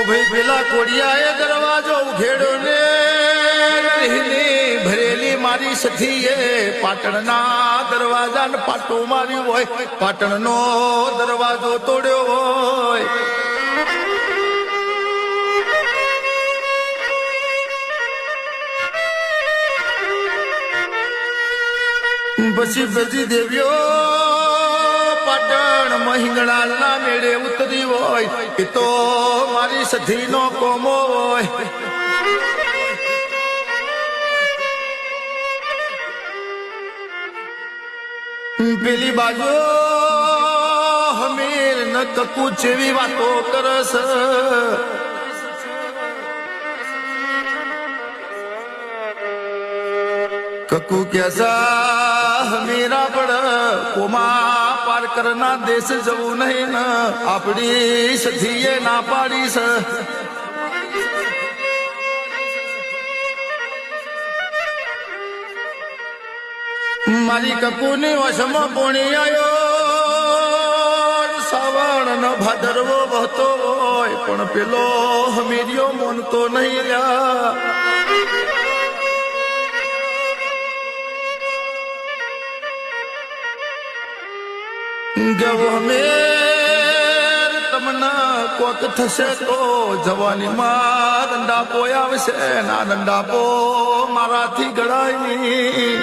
ભાઈ પેલા કોડિયાએ દરવાજો ઉઘેડ્યો ને ભરેલી મારી સખીએ પાટણના દરવાજા ને પાટો માર્યું હોય, પાટણનો દરવાજો તોડ્યો હોય. પછી બધી દેવીઓ પાટણ મહિંગણાના મેળે ઉતરી હોય, એ તો મારી સખીનો કોમો હોય. પેલી બાજુ હમીર ન કકુ જેવી વાતો કરસ. કકુ કેસા હમીરા પડ કોમા પાર કરના દેશ જવું નહીં ને આપડી સખીએ ના પાડીશ. મારી કકુની વશમાં પોણી આવ્યો, શ્રાવણ ન ભાદરવો વહતો હોય પણ પેલો હમીરિયો મોનતો નહીં રહ્યા. જવો હમેર તમને કોક થશે તો જવાનીમાં દંડાપો આવશે, ના દંડાપો મારાથી ગળાય નહીં.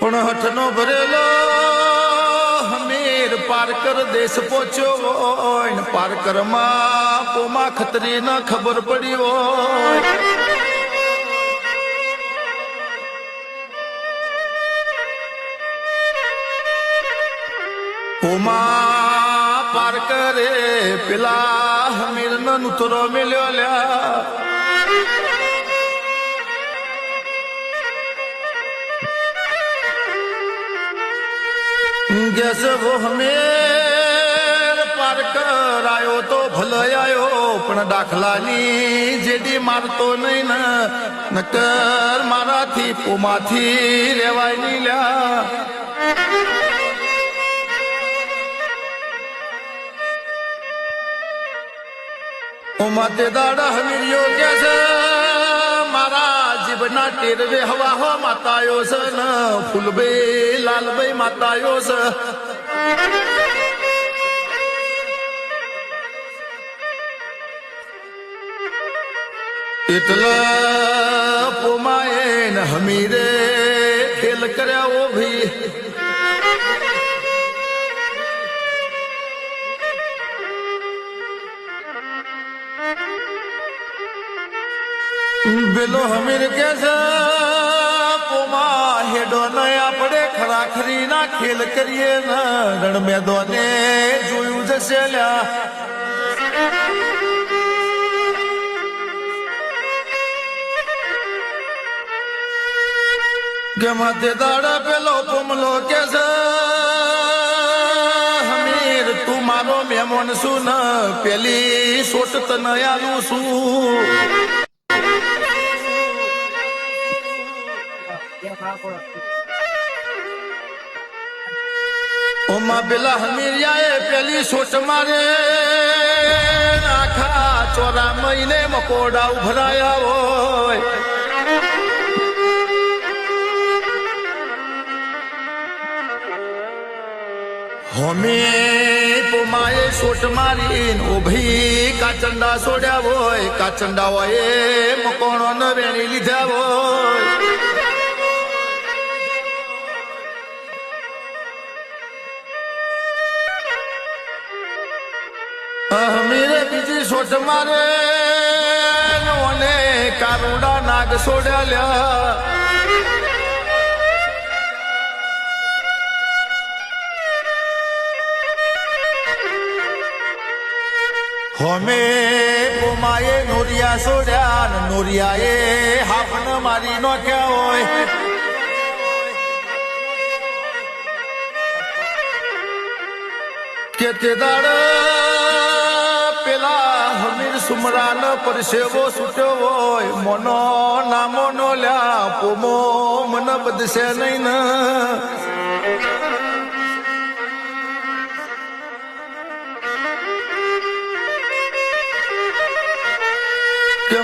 પણ હઠનો ભરેલો હમીર પારકર દેશ પહોંચ્યો હોય ને પારકરમાં પોમા ખતરી ન ખબર પડી હોય. પોમા પારકરે પેલા હમીર નો નુતરો મેલ્યો લ્યા. जैसे वो हमें पार कर आयो तो भल आयो पण दाखलानी जेडी मारतो नहीं न नकर माराथी पोमाथी रेवाय नहीं ल्या. पोमाते दाड़ा हमीरियो कैसे मारा જીવના ટેરવે હવા હો માતાયો છે ને ફૂલબે લાલભાઈ માતાયો છે. એટલે પોમાએ ને હમીરે ખેલ કર્યા ઓ ભાઈ. પેલો હમીર કે છે પોમા હેડો ને આપણે ખરાખરી ના ખેલ કરીએ ને રણ મેદોને જોયું જશે લ્યા. કે માથે દાડા પેલો પોમલો કે છે હમીર તું મારો મહેમાન છું ને પેલી સોટ તને આલું છું. ઓમાં પેલા હમીરિયાએ પેલી સોટ મારે આખા ચોરા મહિને મકોડા ઉભરાયા હોય. હોમે પોમાએ સોટ મારી ઉભી કાચંડા છોડ્યા હોય, કાચંડા હોય મકોણો ન વેણી લીધા હોય. હમીરે બીજી સોટ મારે અને કારુડા નાગ છોડ્યા લ્યા. હોમે પોમાએ નોરિયા છોડ્યા ને નોરિયાએ હાફન મારી નોખ્યા હોય. કે તે દાડ પેલા હમીર સુમરાન પરસેવો છૂટ્યો હોય મોનો નામો નો લ્યા પોમો મન બદશે નહીં ને કે